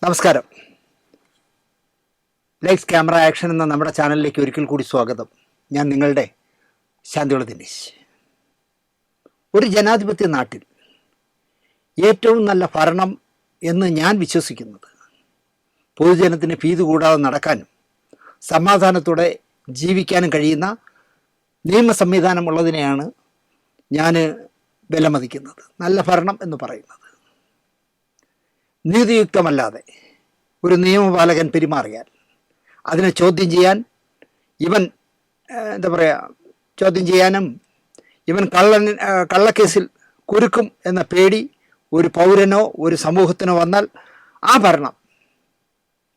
നമസ്കാരം. Lights camera action എന്ന നമ്മുടെ ചാനലിലേക്ക് ഒരിക്കൽ കൂടി സ്വാഗതം. ഞാൻ നിങ്ങളുടെ ശാന്തിയുള്ള ദിനേശ്. ഒരു ജനാധിപത്യ നാട്ടിൽ ഏറ്റവും നല്ല ഭരണം എന്ന് ഞാൻ വിശ്വസിക്കുന്നത് പൊതുജനത്തിന് ഭീതി കൂടാതെ നടക്കാനും സമാധാനത്തോടെ ജീവിക്കാനും കഴിയുന്ന നിയമ സംവിധാനമുള്ളതിനെയാണ് ഞാൻ വിലമതിക്കുന്നത്. നല്ല ഭരണം എന്ന് പറയുന്നത് നീതിയുക്തമല്ലാതെ ഒരു നിയമപാലകൻ പെരുമാറിയാൽ അതിനെ ചോദ്യം ചെയ്യാൻ ചോദ്യം ചെയ്യാനും ഇവൻ കള്ളക്കേസിൽ കുരുക്കും എന്ന പേടി ഒരു പൗരനോ ഒരു സമൂഹത്തിനോ വന്നാൽ ആ ഭരണം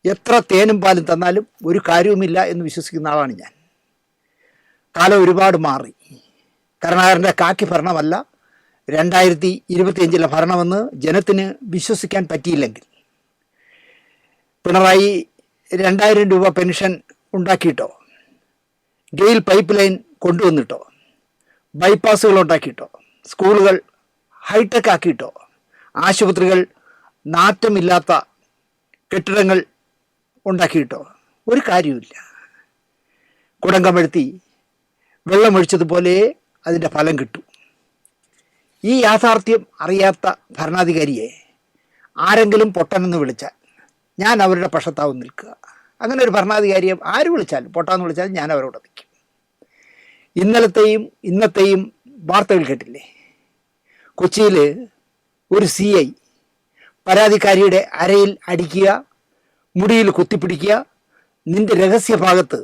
എത്ര തേനും പാലും തന്നാലും ഒരു കാര്യവുമില്ല എന്ന് വിശ്വസിക്കുന്ന ആളാണ് ഞാൻ. കാലം ഒരുപാട് മാറി. കരുണാകരൻ്റെ കാക്കി ഭരണമല്ല 2025 ഭരണമെന്ന് ജനത്തിന് വിശ്വസിക്കാൻ പറ്റിയില്ലെങ്കിൽ പിണറായി 2000 രൂപ പെൻഷൻ ഉണ്ടാക്കിയിട്ടോ, ഗെയിൽ പൈപ്പ് ലൈൻ കൊണ്ടുവന്നിട്ടോ, ബൈപ്പാസുകൾ ഉണ്ടാക്കിയിട്ടോ, സ്കൂളുകൾ ഹൈടെക് ആക്കിയിട്ടോ, ആശുപത്രികൾ നാറ്റമില്ലാത്ത കെട്ടിടങ്ങൾ ഉണ്ടാക്കിയിട്ടോ ഒരു കാര്യമില്ല. കുടം കമഴ്ത്തി വെള്ളമൊഴിച്ചതുപോലെ അതിൻ്റെ ഫലം കിട്ടും. ഈ യാഥാർത്ഥ്യം അറിയാത്ത ഭരണാധികാരിയെ ആരെങ്കിലും പൊട്ടനെന്ന് വിളിച്ചാൽ ഞാൻ അവരുടെ പക്ഷത്താവും നിൽക്കുക. അങ്ങനെ ഒരു ഭരണാധികാരിയെ ആര് വിളിച്ചാലും പൊട്ടാന്ന് വിളിച്ചാലും ഞാൻ അവരോട് നിൽക്കും. ഇന്നത്തെയും വാർത്തകൾ കേട്ടില്ലേ? കൊച്ചിയിൽ ഒരു CI പരാതിക്കാരിയുടെ അരയിൽ അടിക്കുക, മുടിയിൽ കുത്തിപ്പിടിക്കുക, നിന്റെ രഹസ്യഭാഗത്ത്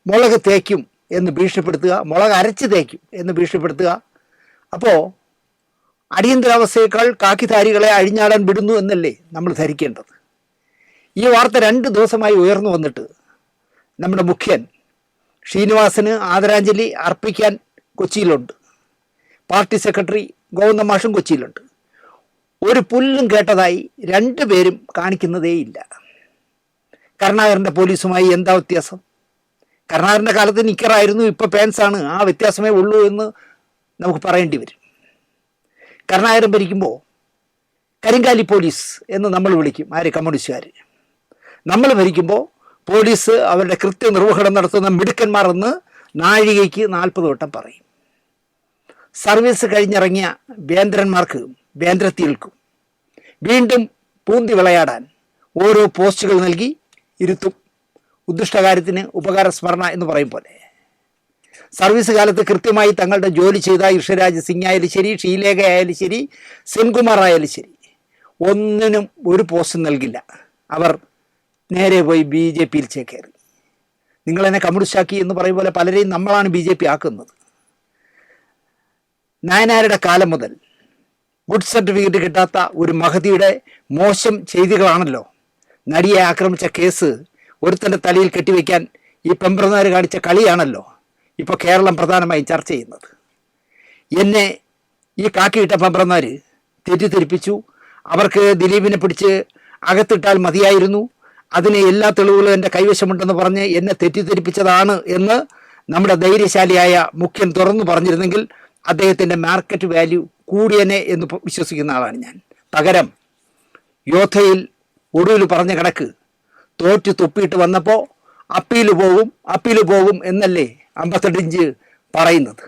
മുളക് തേക്കും എന്ന് ഭീഷണിപ്പെടുത്തുക, മുളക് അരച്ച് തേക്കും എന്ന് ഭീഷണിപ്പെടുത്തുക. അപ്പോൾ അടിയന്തരാവസ്ഥയേക്കാൾ കാക്കിധാരികളെ അഴിഞ്ഞാടാൻ വിടുന്നു എന്നല്ലേ നമ്മൾ ധരിക്കേണ്ടത്? ഈ വാർത്ത 2 ദിവസമായി ഉയർന്നു വന്നിട്ട് നമ്മുടെ മുഖ്യൻ ശ്രീനിവാസന് ആദരാഞ്ജലി അർപ്പിക്കാൻ കൊച്ചിയിലുണ്ട്. പാർട്ടി സെക്രട്ടറി ഗോവിന്ദ മാഷും കൊച്ചിയിലുണ്ട്. ഒരു പുല്ലും കേട്ടതായി 2 പേരും കാണിക്കുന്നതേയില്ല. കരുണാകരൻ്റെ പോലീസുമായി എന്താ വ്യത്യാസം? കരുണാകരൻ്റെ കാലത്ത് നിക്കറായിരുന്നു, ഇപ്പോൾ പാൻസാണ്. ആ വ്യത്യാസമേ ഉള്ളൂ എന്ന് നമുക്ക് പറയേണ്ടി വരും. കരുണാകരൻ ഭരിക്കുമ്പോൾ കരിങ്കാലി പോലീസ് എന്ന് നമ്മൾ വിളിക്കും. ആര്? കമ്മ്യൂണിസ്റ്റുകാർ. നമ്മൾ ഭരിക്കുമ്പോൾ പോലീസ് അവരുടെ കൃത്യനിർവഹണം നടത്തുന്ന മിടുക്കന്മാർ എന്ന് നാഴികയ്ക്ക് 40 വട്ടം പറയും. സർവീസ് കഴിഞ്ഞിറങ്ങിയ വേന്ദ്രന്മാർക്ക് വേന്ദ്രത്തിയേൽക്കും. വീണ്ടും പൂന്തി വിളയാടാൻ ഓരോ പോസ്റ്റുകൾ നൽകി ഇരുത്തും. ഉദ്ദിഷ്ടകാര്യത്തിന് ഉപകാര സ്മരണ എന്ന് പറയും പോലെ. സർവീസ് കാലത്ത് കൃത്യമായി തങ്ങളുടെ ജോലി ചെയ്ത ഇഷരാജ് സിംഗ് ആയാലും ശരി, ഷീലേഖ ആയാലും ശരി, സെൻകുമാർ ആയാലും ശരി, ഒന്നിനും ഒരു പോസ്റ്റ് നൽകില്ല. അവർ നേരെ പോയി BJPയിൽ ചേക്കേറി. നിങ്ങളെന്നെ കമ്മ്യൂണിസ്റ്റാക്കി എന്ന് പറയും പോലെ പലരെയും നമ്മളാണ് BJP ആക്കുന്നത്. നായനാരുടെ കാലം മുതൽ ഗുഡ് സർട്ടിഫിക്കറ്റ് കിട്ടാത്ത ഒരു മഹതിയുടെ മോശം ചെയ്തികളാണല്ലോ നടിയെ ആക്രമിച്ച കേസ് ഒരുത്തൻ്റെ തലയിൽ കെട്ടിവെക്കാൻ ഈ പെമ്പ്രനാർ കാണിച്ച കളിയാണല്ലോ ഇപ്പോൾ കേരളം പ്രധാനമായും ചർച്ച ചെയ്യുന്നത്. എന്നെ ഈ കാക്കിയിട്ട പെമ്പ്രനാർ തെറ്റിദ്ധരിപ്പിച്ചു. അവർക്ക് ദിലീപിനെ പിടിച്ച് അകത്തിട്ടാൽ മതിയായിരുന്നു, അതിന് എല്ലാ തെളിവുകളും എൻ്റെ കൈവശമുണ്ടെന്ന് പറഞ്ഞ് എന്നെ തെറ്റിദ്ധരിപ്പിച്ചതാണ് എന്ന് നമ്മുടെ ധൈര്യശാലിയായ മുഖ്യൻ തുറന്നു പറഞ്ഞിരുന്നെങ്കിൽ അദ്ദേഹത്തിൻ്റെ മാർക്കറ്റ് വാല്യൂ കൂടിയനെ എന്ന് വിശ്വസിക്കുന്ന ആളാണ് ഞാൻ. പകരം യോദ്ധയിൽ ഒടുവിൽ പറഞ്ഞ കണക്ക് തോറ്റ് തൊപ്പിയിട്ട് വന്നപ്പോൾ അപ്പീല് പോകും എന്നല്ലേ 58 ഇഞ്ച് പറയുന്നത്.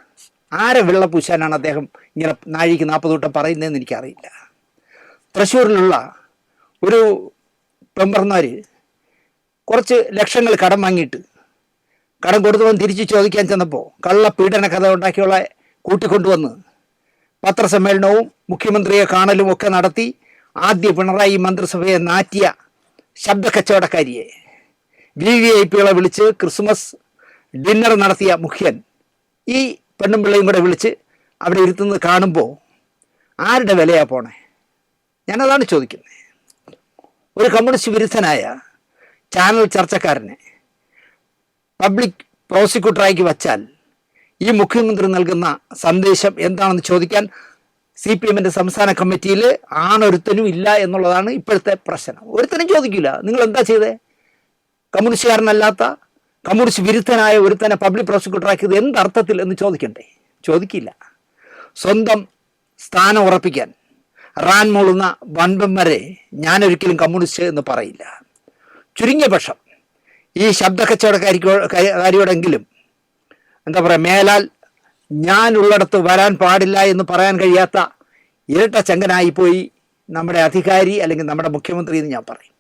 ആരെ വെള്ളപൂശാനാണ് അദ്ദേഹം ഇങ്ങനെ നാഴിക്ക് 40 വട്ടം പറയുന്നതെന്ന് എനിക്കറിയില്ല. തൃശ്ശൂരിലുള്ള ഒരു പെമ്പർമാർ കുറച്ച് ലക്ഷങ്ങൾ കടം വാങ്ങിയിട്ട് കടം കൊടുത്തവൻ തിരിച്ചു ചോദിക്കാൻ ചെന്നപ്പോൾ കള്ളപീഡന കഥ ഉണ്ടാക്കിയുള്ള കൂട്ടിക്കൊണ്ടുവന്ന് പത്രസമ്മേളനവും മുഖ്യമന്ത്രിയെ കാണലും ഒക്കെ നടത്തി ആദ്യ പിണറായി മന്ത്രിസഭയെ നാറ്റിയ ശബ്ദ കച്ചവടക്കാരിയെ VVIPകളെ വിളിച്ച് ക്രിസ്മസ് ഡിന്നർ നടത്തിയ മുഖ്യൻ ഈ പെണ്ണും പിള്ളയും കൂടെ വിളിച്ച് അവിടെ ഇരുത്തുന്നത് കാണുമ്പോൾ ആരുടെ വിലയാ പോണേ? ഞാനതാണ് ചോദിക്കുന്നത്. ഒരു കമ്മ്യൂണിസ്റ്റ് വിരുദ്ധനായ ചാനൽ ചർച്ചക്കാരനെ പബ്ലിക് പ്രോസിക്യൂട്ടറാക്കി വച്ചാൽ ഈ മുഖ്യമന്ത്രി നൽകുന്ന സന്ദേശം എന്താണെന്ന് ചോദിക്കാൻ CPMൻ്റെ സംസ്ഥാന കമ്മിറ്റിയിൽ ആണൊരുത്തനും ഇല്ല എന്നുള്ളതാണ് ഇപ്പോഴത്തെ പ്രശ്നം. ഒരുത്തനും ചോദിക്കില്ല, നിങ്ങൾ എന്താ ചെയ്തേ? കമ്മ്യൂണിസ്റ്റുകാരനല്ലാത്ത കമ്മ്യൂണിസ്റ്റ് വിരുദ്ധനായ ഒരുത്തനെ പബ്ലിക് പ്രോസിക്യൂട്ടറാക്കിയത് എന്തർത്ഥത്തിൽ എന്ന് ചോദിക്കണ്ടേ? ചോദിക്കില്ല. സ്വന്തം സ്ഥാനം ഉറപ്പിക്കാൻ റാൻ മൂളുന്ന വൻപന്മാരെ ഞാനൊരിക്കലും കമ്മ്യൂണിസ്റ്റ് എന്ന് പറയില്ല. ചുരുങ്ങിയ പക്ഷം ഈ ശബ്ദ കച്ചവടക്കാരിയോടെങ്കിലും എന്താ പറയുക, മേലാൽ ഞാൻ ഉള്ളിടത്ത് വരാൻ പാടില്ല എന്ന് പറയാൻ കഴിയാത്ത ഇരട്ട ചങ്കനായിപ്പോയി നമ്മുടെ അധികാരി അല്ലെങ്കിൽ നമ്മുടെ മുഖ്യമന്ത്രി എന്ന് ഞാൻ പറയും.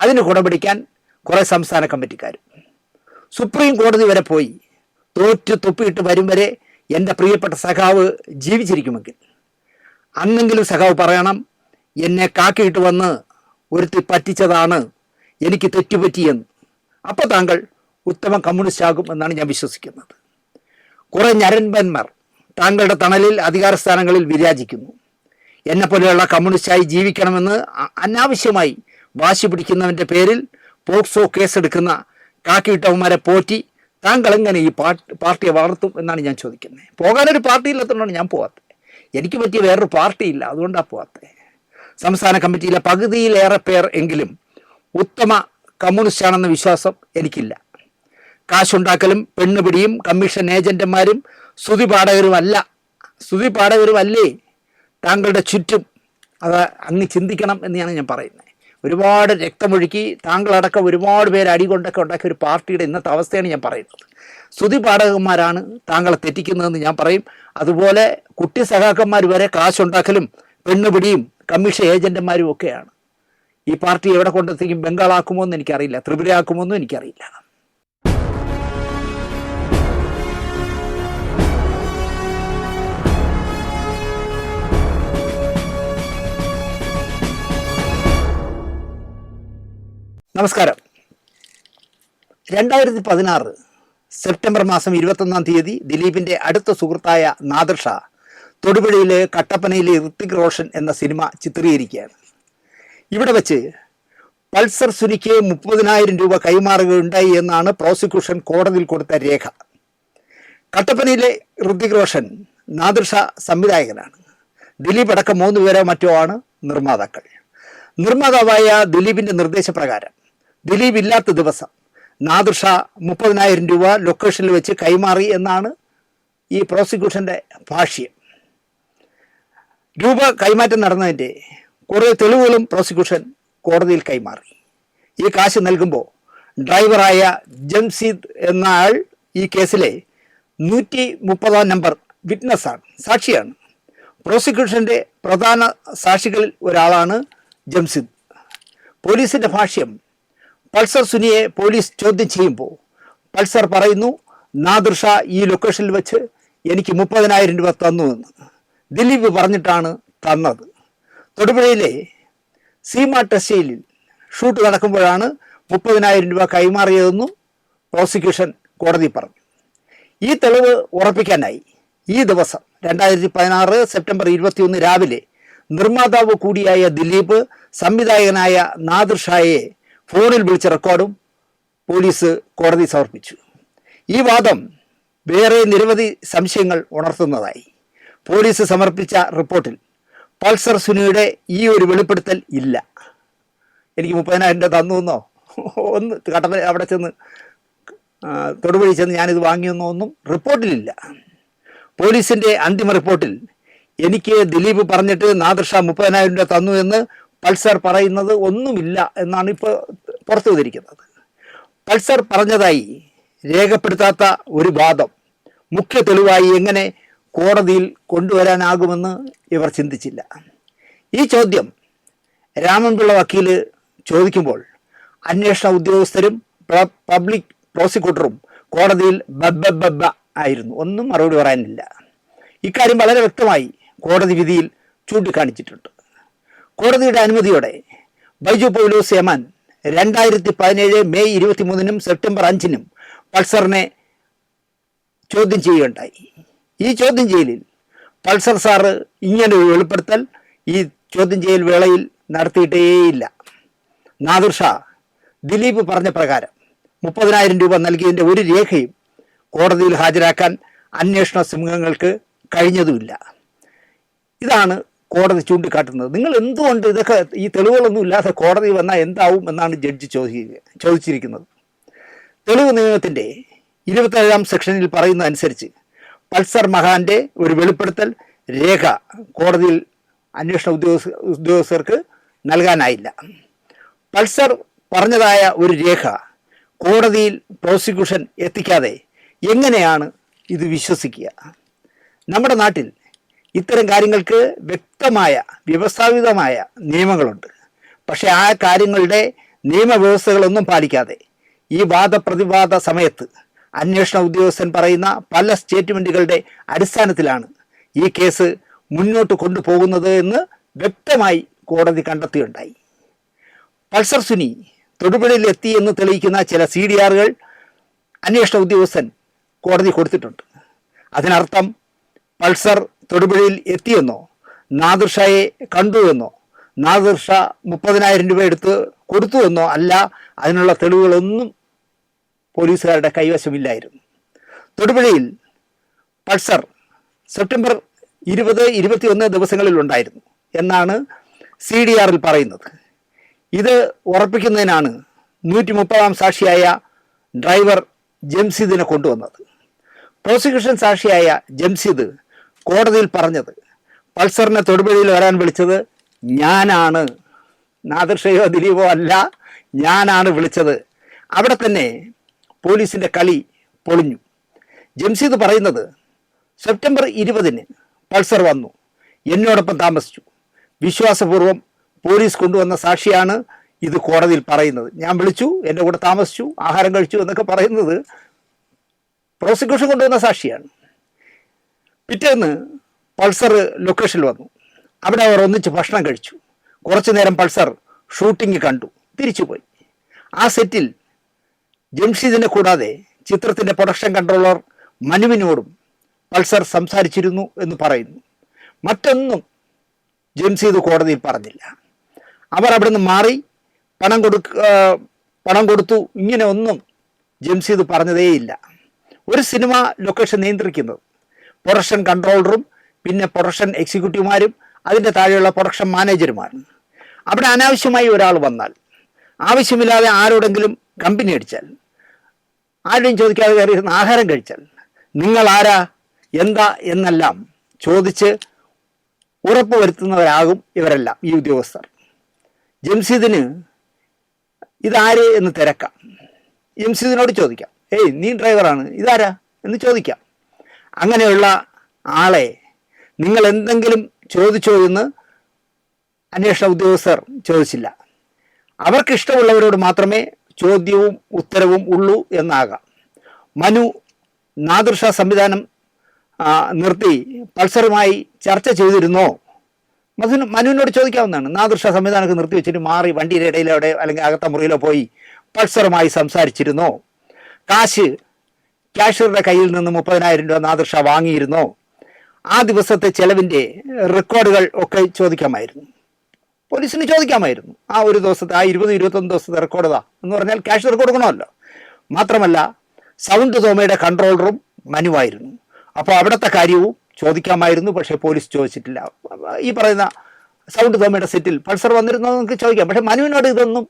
അതിന് കുടപിടിക്കാൻ കുറേ സംസ്ഥാന കമ്മിറ്റിക്കാരും സുപ്രീം കോടതി വരെ പോയി തോറ്റ് തൊപ്പിയിട്ട് വരും വരെ എൻ്റെ പ്രിയപ്പെട്ട സഖാവ് ജീവിച്ചിരിക്കുമെങ്കിൽ അന്നെങ്കിലും സഖാവ് പറയണം, എന്നെ കാക്കിയിട്ട് വന്ന് ഒരുത്തി പറ്റിച്ചതാണ്, എനിക്ക് തെറ്റുപറ്റിയെന്ന്. അപ്പോൾ താങ്കൾ ഉത്തമ കമ്മ്യൂണിസ്റ്റ് ആകും എന്നാണ് ഞാൻ വിശ്വസിക്കുന്നത്. കുറേ ഞരമ്പന്മാർ താങ്കളുടെ തണലിൽ അധികാര സ്ഥാനങ്ങളിൽ വിരാജിക്കുന്നു. എന്നെപ്പോലെയുള്ള കമ്മ്യൂണിസ്റ്റായി ജീവിക്കണമെന്ന് അനാവശ്യമായി വാശി പിടിക്കുന്നവൻ്റെ പേരിൽ പോക്സോ കേസെടുക്കുന്ന കാക്കിയിട്ടവന്മാരെ പോറ്റി താങ്കൾ എങ്ങനെ ഈ പാർട്ടിയെ വളർത്തും എന്നാണ് ഞാൻ ചോദിക്കുന്നത്. പോകാനൊരു പാർട്ടി ഇല്ലാത്തതുകൊണ്ടാണ് ഞാൻ പോകാത്തത്. എനിക്ക് പറ്റിയ വേറൊരു പാർട്ടിയില്ല, അതുകൊണ്ടാണ് പോകാത്തത്. സംസ്ഥാന കമ്മിറ്റിയിലെ പകുതിയിലേറെ പേർ എങ്കിലും ഉത്തമ കമ്മ്യൂണിസ്റ്റാണെന്ന വിശ്വാസം എനിക്കില്ല. കാശുണ്ടാക്കലും പെണ്ണുപിടിയും കമ്മീഷൻ ഏജന്റുമാരും സ്തുതിപാഠകരുമല്ലേ താങ്കളുടെ ചുറ്റും. അത് അങ്ങ് ചിന്തിക്കണം എന്നാണ് ഞാൻ പറയുന്നത്. ഒരുപാട് രക്തമൊഴുക്കി താങ്കളടക്കം ഒരുപാട് പേര് അടികൊണ്ടൊക്കെ ഉണ്ടാക്കിയ ഒരു പാർട്ടിയുടെ ഇന്നത്തെ അവസ്ഥയാണ് ഞാൻ പറയുന്നത്. സ്തുതിപാഠകന്മാരാണ് താങ്കളെ തെറ്റിക്കുന്നതെന്ന് ഞാൻ പറയും. അതുപോലെ കുട്ടി സഖാക്കന്മാർ വരെ കാശുണ്ടാക്കലും പെണ്ണുപിടിയും കമ്മീഷൻ ഏജന്റുമാരും ഒക്കെയാണ്. ഈ പാർട്ടി എവിടെ കൊണ്ടെത്തിക്കും? ബംഗാളാക്കുമോ എന്ന് എനിക്കറിയില്ല, ത്രിപുരയാക്കുമോ എന്നും എനിക്കറിയില്ല. നമസ്കാരം. 2016 സെപ്റ്റംബർ മാസം 21-ാം തീയതി ദിലീപിൻ്റെ അടുത്ത സുഹൃത്തായ നാദിർ ഷാ തൊടുപുഴയിലെ കട്ടപ്പനയിലെ ഋത്തിക് റോഷൻ എന്ന സിനിമ ചിത്രീകരിക്കുകയാണ്. ഇവിടെ വെച്ച് പൾസർ സുനിക്ക് 30,000 രൂപ കൈമാറുകയുണ്ടായി എന്നാണ് പ്രോസിക്യൂഷൻ കോടതിയിൽ കൊടുത്ത രേഖ. കട്ടപ്പനയിലെ ഋത്തിക് റോഷൻ നാദിർ ഷാ സംവിധായകനാണ്. ദിലീപ് അടക്കം 3 പേരോ മറ്റോ ആണ് നിർമ്മാതാക്കൾ. നിർമ്മാതാവായ ദിലീപിൻ്റെ നിർദ്ദേശപ്രകാരം ദിലീപ് ഇല്ലാത്ത ദിവസം നാദിർ ഷാ 30,000 രൂപ ലൊക്കേഷനിൽ വെച്ച് കൈമാറി എന്നാണ് ഈ പ്രോസിക്യൂഷൻ്റെ ഭാഷ്യം. രൂപ കൈമാറ്റം നടന്നതിൻ്റെ കുറേ തെളിവുകളും പ്രോസിക്യൂഷൻ കോടതിയിൽ കൈമാറി. ഈ കാശ് നൽകുമ്പോൾ ഡ്രൈവറായ ജംഷീദ് എന്ന ആൾ ഈ കേസിലെ 130-ാം നമ്പർ വിറ്റ്നസ്സാണ്, സാക്ഷിയാണ്. പ്രോസിക്യൂഷൻ്റെ പ്രധാന സാക്ഷികളിൽ ഒരാളാണ് ജംഷീദ്. പോലീസിൻ്റെ ഭാഷ്യം, പൾസർ സുനിയെ പോലീസ് ചോദ്യം ചെയ്യുമ്പോൾ പൾസർ പറയുന്നു, നാദിർ ഷാ ഈ ലൊക്കേഷനിൽ വെച്ച് എനിക്ക് 30,000 രൂപ തന്നു എന്ന്. ദിലീപ് പറഞ്ഞിട്ടാണ് തന്നത്. തൊടുപുഴയിലെ സീമ ടെക്സ്റ്റൈലിൽ ഷൂട്ട് നടക്കുമ്പോഴാണ് 30,000 രൂപ കൈമാറിയതെന്നും പ്രോസിക്യൂഷൻ കോടതി പറഞ്ഞു. ഈ തെളിവ് ഉറപ്പിക്കാനായി ഈ ദിവസം 2016 സെപ്റ്റംബർ 21 രാവിലെ നിർമ്മാതാവ് കൂടിയായ ദിലീപ് സംവിധായകനായ നാദിർ ഷായെ ഫോണിൽ വിളിച്ച റെക്കോർഡും പോലീസ് കോടതി സമർപ്പിച്ചു. ഈ വാദം വേറെ നിരവധി സംശയങ്ങൾ ഉണർത്തുന്നതായി. പോലീസ് സമർപ്പിച്ച റിപ്പോർട്ടിൽ പൾസർ സുനിയുടെ ഈ ഒരു വെളിപ്പെടുത്തൽ ഇല്ല. എനിക്ക് 30,000 രൂപ തന്നു എന്നോ ഒന്ന് കട്ടപ്പന അവിടെ ചെന്ന് തൊടുപുഴ ചെന്ന് ഞാനിത് വാങ്ങിയെന്നോ ഒന്നും റിപ്പോർട്ടിലില്ല. പോലീസിൻ്റെ അന്തിമ റിപ്പോർട്ടിൽ എനിക്ക് ദിലീപ് പറഞ്ഞിട്ട് നാദിർ ഷാ 30,000 രൂപ തന്നു എന്ന് പൾസർ പറയുന്നത് ഒന്നുമില്ല എന്നാണ് ഇപ്പോൾ പുറത്തു വന്നിരിക്കുന്നത്. പൾസർ പറഞ്ഞതായി രേഖപ്പെടുത്താത്ത ഒരു വാദം മുഖ്യ തെളിവായി എങ്ങനെ കോടതിയിൽ കൊണ്ടുവരാനാകുമെന്ന് ഇവർ ചിന്തിച്ചില്ല. ഈ ചോദ്യം രാമൻപിള്ള വക്കീല് ചോദിക്കുമ്പോൾ അന്വേഷണ ഉദ്യോഗസ്ഥരും പബ്ലിക് പ്രോസിക്യൂട്ടറും കോടതിയിൽ ബബ്ബ ആയിരുന്നു. ഒന്നും മറുപടി പറയാനില്ല. ഇക്കാര്യം വളരെ വ്യക്തമായി കോടതി വിധിയിൽ ചൂണ്ടിക്കാണിച്ചിട്ടുണ്ട്. കോടതിയുടെ അനുമതിയോടെ ബൈജു പൗലോസ് യമാൻ 2017 മെയ് 23-നും സെപ്റ്റംബർ 5-നും പൾസറിനെ ചോദ്യം ചെയ്യുകയുണ്ടായി. ഈ ചോദ്യം ചെയ്യലിൽ പൾസർ സാറ് ഇങ്ങനൊരു വെളിപ്പെടുത്തൽ ഈ ചോദ്യം ചെയ്യൽ വേളയിൽ നടത്തിയിട്ടേയില്ല. നാദിർ ഷാ ദിലീപ് പറഞ്ഞ പ്രകാരം 30,000 രൂപ നൽകിയതിൻ്റെ ഒരു രേഖയും കോടതിയിൽ ഹാജരാക്കാൻ അന്വേഷണ സംഘങ്ങൾക്ക് കഴിഞ്ഞതുമില്ല. ഇതാണ് കോടതി ചൂണ്ടിക്കാട്ടുന്നത്. നിങ്ങൾ എന്തുകൊണ്ട് ഇതൊക്കെ ഈ തെളിവുകളൊന്നും ഇല്ലാതെ കോടതി വന്നാൽ എന്താവും എന്നാണ് ജഡ്ജി ചോദിച്ചിരിക്കുന്നത്. തെളിവ് നിയമത്തിൻ്റെ 27-ാം സെക്ഷനിൽ പറയുന്ന അനുസരിച്ച് പൾസർ മഹാൻ്റെ ഒരു വെളിപ്പെടുത്തൽ രേഖ കോടതിയിൽ അന്വേഷണ ഉദ്യോഗസ്ഥർക്ക് നൽകാനായില്ല. പൾസർ പറഞ്ഞതായ ഒരു രേഖ കോടതിയിൽ പ്രോസിക്യൂഷൻ എത്തിക്കാതെ എങ്ങനെയാണ് ഇത് വിശ്വസിക്കുക? നമ്മുടെ നാട്ടിൽ ഇത്തരം കാര്യങ്ങൾക്ക് വ്യക്തമായ വ്യവസ്ഥാപിതമായ നിയമങ്ങളുണ്ട്. പക്ഷേ ആ കാര്യങ്ങളുടെ നിയമവ്യവസ്ഥകളൊന്നും പാലിക്കാതെ ഈ വാദപ്രതിവാദ സമയത്ത് അന്വേഷണ ഉദ്യോഗസ്ഥൻ പറയുന്ന പല സ്റ്റേറ്റ്മെൻറ്റുകളുടെ അടിസ്ഥാനത്തിലാണ് ഈ കേസ് മുന്നോട്ട് കൊണ്ടുപോകുന്നത് എന്ന് വ്യക്തമായി കോടതി കണ്ടെത്തുകയുണ്ടായി. പൾസർ സുനി തൊടുപുഴയിൽ എത്തി എന്ന് തെളിയിക്കുന്ന ചില CDRകൾ അന്വേഷണ ഉദ്യോഗസ്ഥൻ കോടതി കൊടുത്തിട്ടുണ്ട്. അതിനർത്ഥം പൾസർ തൊടുപുഴയിൽ എത്തിയെന്നോ നാദിർ ഷായെ കണ്ടുവെന്നോ നാദിർ ഷാ 30,000 രൂപ എടുത്ത് കൊടുത്തുവെന്നോ അല്ല. അതിനുള്ള തെളിവുകളൊന്നും പോലീസുകാരുടെ കൈവശമില്ലായിരുന്നു. തൊടുപുഴയിൽ പൾസർ സെപ്റ്റംബർ 20, 21 ദിവസങ്ങളിലുണ്ടായിരുന്നു എന്നാണ് CDRൽ പറയുന്നത്. ഇത് ഉറപ്പിക്കുന്നതിനാണ് 130-ാം സാക്ഷിയായ ഡ്രൈവർ ജംഷീദിനെ കൊണ്ടുവന്നത്. പ്രോസിക്യൂഷൻ സാക്ഷിയായ ജംഷീദ് കോടതിയിൽ പറഞ്ഞത് പൾസറിനെ തൊടുപുഴയിൽ വരാൻ വിളിച്ചത് ഞാനാണ്, നാദിർ ഷായോ ദിലീപോ അല്ല, ഞാനാണ് വിളിച്ചത്. അവിടെ തന്നെ പോലീസിൻ്റെ കളി പൊളിഞ്ഞു. ജംഷീദ് പറയുന്നത് സെപ്റ്റംബർ 20-ന് പൾസർ വന്നു, എന്നോടൊപ്പം താമസിച്ചു, വിശ്വാസപൂർവ്വം പോലീസ് കൊണ്ടുവന്ന സാക്ഷിയാണ് ഇത് കോടതിയിൽ പറയുന്നത്. ഞാൻ വിളിച്ചു, എൻ്റെ കൂടെ താമസിച്ചു, ആഹാരം കഴിച്ചു എന്നൊക്കെ പറയുന്നത് പ്രോസിക്യൂഷൻ കൊണ്ടുവന്ന സാക്ഷിയാണ്. പിറ്റേന്ന് പൾസർ ലൊക്കേഷനിൽ വന്നു. അവിടെ അവർ ഒന്നിച്ച് ഭക്ഷണം കഴിച്ചു. കുറച്ചു നേരം പൾസർ ഷൂട്ടിംഗ് കണ്ടു, തിരിച്ചുപോയി. ആ സെറ്റിൽ ജംഷീദിനെ കൂടാതെ ചിത്രത്തിൻ്റെ പ്രൊഡക്ഷൻ കൺട്രോളർ മനുവിനോടും പൾസർ സംസാരിച്ചിരുന്നു എന്ന് പറയുന്നു. മറ്റൊന്നും ജംഷീദ് കോടതിയിൽ പറഞ്ഞില്ല. അവർ അവിടെ നിന്ന് മാറി പണം കൊടുത്തു, ഇങ്ങനെ ഒന്നും ജംഷീദ് പറഞ്ഞതേയില്ല. ഒരു സിനിമ ലൊക്കേഷൻ നിയന്ത്രിക്കുന്നത് പ്രൊഡക്ഷൻ കൺട്രോളറും പിന്നെ പ്രൊഡക്ഷൻ എക്സിക്യൂട്ടീവുമാരും അതിൻ്റെ താഴെയുള്ള പ്രൊഡക്ഷൻ മാനേജരുമാണ്. അവിടെ അനാവശ്യമായി ഒരാൾ വന്നാൽ, ആവശ്യമില്ലാതെ ആരോടെങ്കിലും കമ്പനി അടിച്ചാൽ, ആരുടെയും ചോദിക്കാതെ കയറിയിരുന്ന ആഹാരം കഴിച്ചാൽ, നിങ്ങൾ ആരാ എന്താ എന്നെല്ലാം ചോദിച്ച് ഉറപ്പ് വരുത്തുന്നവരാകും ഇവരെല്ലാം, ഈ ഉദ്യോഗസ്ഥർ. ജംഷീദിന് ഇതാര് എന്ന് തിരക്കാം. ജംഷീദിനോട് ചോദിക്കാം, ഏയ് നീ ഡ്രൈവറാണ്, ഇതാരാ എന്ന് ചോദിക്കാം. അങ്ങനെയുള്ള ആളെ നിങ്ങൾ എന്തെങ്കിലും ചോദിച്ചോ എന്ന് അന്വേഷണ ഉദ്യോഗസ്ഥർ ചോദിച്ചില്ല. അവർക്കിഷ്ടമുള്ളവരോട് മാത്രമേ ചോദ്യവും ഉത്തരവും ഉള്ളൂ എന്നാകാം. മനു നാദിർ ഷാ സംവിധാനം നിർത്തി പൾസറുമായി ചർച്ച ചെയ്തിരുന്നോ? മനുവിനോട് ചോദിക്കാവുന്നതാണ്. നാദിർ ഷാ സംവിധാനമൊക്കെ നിർത്തി വെച്ചിട്ട് മാറി വണ്ടിയുടെ ഇടയിലോ അല്ലെങ്കിൽ അകത്ത മുറിയിലോ പോയി പൾസറുമായി സംസാരിച്ചിരുന്നോ? ക്യാഷ്യറുടെ കയ്യിൽ നിന്ന് 30,000 രൂപ നാദിർ ഷാ വാങ്ങിയിരുന്നോ? ആ ദിവസത്തെ ചെലവിൻ്റെ റെക്കോർഡുകൾ ഒക്കെ ചോദിക്കാമായിരുന്നു, പോലീസിന് ചോദിക്കാമായിരുന്നു. ആ ഒരു ദിവസത്തെ, ആ 20-21 ദിവസത്തെ റെക്കോർഡ് എന്ന് പറഞ്ഞാൽ ക്യാഷ് റെക്കോർഡ് കൊടുക്കണമല്ലോ. മാത്രമല്ല സൗണ്ട് തോമയുടെ കൺട്രോളറും മനുവായിരുന്നു. അപ്പോൾ അവിടുത്തെ കാര്യവും ചോദിക്കാമായിരുന്നു. പക്ഷേ പോലീസ് ചോദിച്ചിട്ടില്ല. ഈ പറയുന്ന സൗണ്ട് തോമയുടെ സെറ്റിൽ പൾസർ വന്നിരുന്നോ നമുക്ക് ചോദിക്കാം. പക്ഷേ മനുവിനോട് ഇതൊന്നും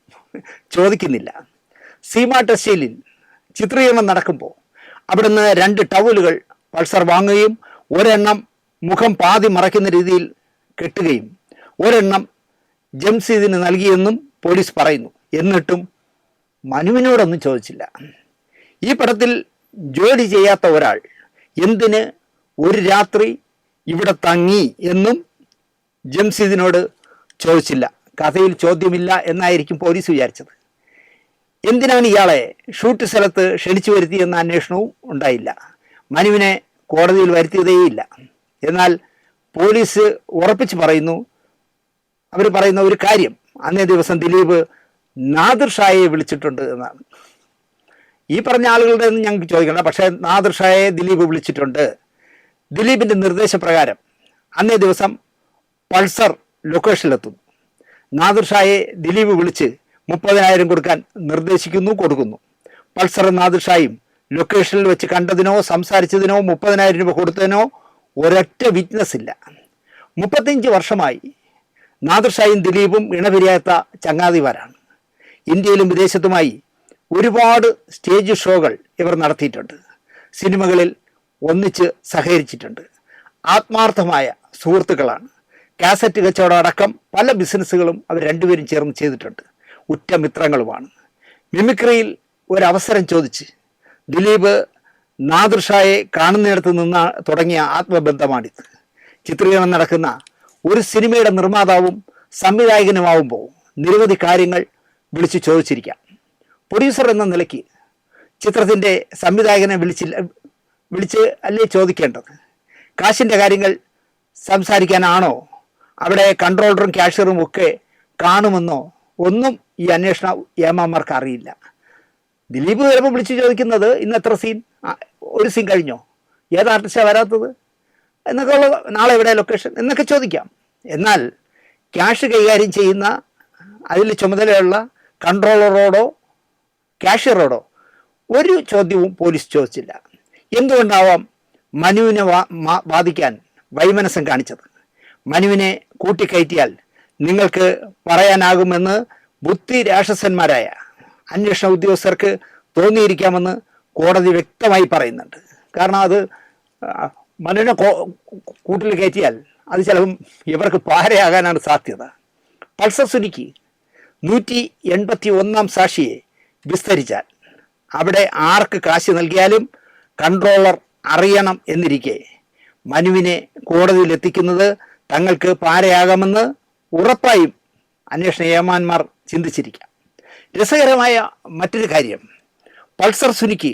ചോദിക്കുന്നില്ല. സീമ ടെക്സ്റ്റൈലിൽ ചിത്രീകരണം നടക്കുമ്പോൾ അവിടുന്ന് 2 ടവലുകൾ പൾസർ വാങ്ങുകയും ഒരെണ്ണം മുഖം പാതി മറയ്ക്കുന്ന രീതിയിൽ കെട്ടുകയും ഒരെണ്ണം ജംഷീദിന് നൽകിയെന്നും പോലീസ് പറയുന്നു. എന്നിട്ടും മനുവിനോടൊന്നും ചോദിച്ചില്ല. ഈ പടത്തിൽ ജോലി ചെയ്യാത്ത ഒരാൾ എന്തിന് ഒരു രാത്രി ഇവിടെ തങ്ങി എന്നും ജംഷീദിനോട് ചോദിച്ചില്ല. കഥയിൽ ചോദ്യമില്ല എന്നായിരിക്കും പോലീസ് വിചാരിച്ചത്. എന്തിനാണ് ഇയാളെ ഷൂട്ട് സ്ഥലത്ത് ക്ഷണിച്ചു വരുത്തിയെന്ന അന്വേഷണവും ഉണ്ടായില്ല. മനുവിനെ കോടതിയിൽ വരുത്തിയതേയില്ല. എന്നാൽ പോലീസ് ഉറപ്പിച്ച് പറയുന്നു, അവർ പറയുന്ന ഒരു കാര്യം, അന്നേ ദിവസം ദിലീപ് നാദിർ ഷായെ വിളിച്ചിട്ടുണ്ട് എന്നാണ്. ഈ പറഞ്ഞ ആളുകളുടെ ഒന്നും ഞങ്ങൾക്ക് ചോദിക്കണം. പക്ഷേ നാദിർ ഷായെ ദിലീപ് വിളിച്ചിട്ടുണ്ട്. ദിലീപിൻ്റെ നിർദ്ദേശപ്രകാരം അന്നേ ദിവസം പൾസർ ലൊക്കേഷനിലെത്തുന്നു. നാദിർ ഷായെ ദിലീപ് വിളിച്ച് 30,000 കൊടുക്കാൻ കൊടുക്കുന്നു. പൾസറും നാദിർ ഷായും ലൊക്കേഷനിൽ വെച്ച് കണ്ടതിനോ സംസാരിച്ചതിനോ 30,000 രൂപ കൊടുത്തതിനോ ഒരൊറ്റ വിറ്റ്നസ് ഇല്ല. 35 വർഷമായി നാദിർ ഷായും ദിലീപും ഇണപിരിയാത്ത ചങ്ങാതിമാരാണ്. ഇന്ത്യയിലും വിദേശത്തുമായി ഒരുപാട് സ്റ്റേജ് ഷോകൾ ഇവർ നടത്തിയിട്ടുണ്ട്. സിനിമകളിൽ ഒന്നിച്ച് സഹകരിച്ചിട്ടുണ്ട്. ആത്മാർത്ഥമായ സുഹൃത്തുക്കളാണ്. കാസറ്റ് കച്ചവടം അടക്കം പല ബിസിനസ്സുകളും അവർ രണ്ടുപേരും ചേർന്ന് ചെയ്തിട്ടുണ്ട്. ഉറ്റ മിത്രങ്ങളുമാണ്. മിമിക്രിയിൽ ഒരവസരം ചോദിച്ച് ദിലീപ് നാദിർഷായെ കാണുന്നിടത്ത് നിന്ന് തുടങ്ങിയ ആത്മബന്ധമാണിത്. ചിത്രീകരണം നടക്കുന്ന ഒരു സിനിമയുടെ നിർമ്മാതാവും സംവിധായകനുമാവുമ്പോൾ നിരവധി കാര്യങ്ങൾ വിളിച്ചു ചോദിച്ചിരിക്കാം. പ്രൊഡ്യൂസർ എന്ന നിലയ്ക്ക് ചിത്രത്തിൻ്റെ സംവിധായകനെ വിളിച്ച് അല്ലേ ചോദിക്കേണ്ടത്? കാശിൻ്റെ കാര്യങ്ങൾ സംസാരിക്കാനാണോ? അവിടെ കൺട്രോളറും ക്യാഷ്യറും ഒക്കെ കാണുമെന്നോ ഒന്നും ഈ അന്വേഷണ ഏമാന്മാർക്ക് അറിയില്ല. ദിലീപ് ചിലപ്പോൾ വിളിച്ച് ചോദിക്കുന്നത് ഇന്ന് എത്ര സീൻ, ഒരു സീൻ കഴിഞ്ഞോ, ഏത് ആർട്ടിസ്റ്റാണ് വരാത്തത് എന്നൊക്കെ ഉള്ള, നാളെ എവിടെ ലൊക്കേഷൻ എന്നൊക്കെ ചോദിക്കാം. എന്നാൽ ക്യാഷ് കൈകാര്യം ചെയ്യുന്ന അതിൽ ചുമതലയുള്ള കൺട്രോളറോടോ ക്യാഷ്യറോടോ ഒരു ചോദ്യവും പോലീസ് ചോദിച്ചില്ല. എന്തുകൊണ്ടാവാം മനുവിനെ വാദിക്കാൻ വൈമനസ്യം കാണിച്ചത്? മനുവിനെ കൂട്ടിക്കയറ്റിയാൽ നിങ്ങൾക്ക് പറയാനാകുമെന്ന് ബുദ്ധി രാക്ഷസന്മാരായ അന്വേഷണ ഉദ്യോഗസ്ഥർക്ക് തോന്നിയിരിക്കാമെന്ന് കോടതി വ്യക്തമായി പറയുന്നുണ്ട്. കാരണം അത് മനുവിനെ കൂട്ടിൽ കയറ്റിയാൽ അത് ചിലപ്പം ഇവർക്ക് പാരയാകാനാണ് സാധ്യത. പൾസർ സുനിക്ക് 181 സാക്ഷിയെ വിസ്തരിച്ചാൽ അവിടെ ആർക്ക് കാശ് നൽകിയാലും കൺട്രോളർ അറിയണം എന്നിരിക്കെ മനുവിനെ കോടതിയിൽ എത്തിക്കുന്നത് തങ്ങൾക്ക് പാരയാകാമെന്ന് ഉറപ്പായും അന്വേഷണ ഏമാന്മാർ ചിന്തിച്ചിരിക്കാം. രസകരമായ മറ്റൊരു കാര്യം, പൾസർ സുനിക്ക്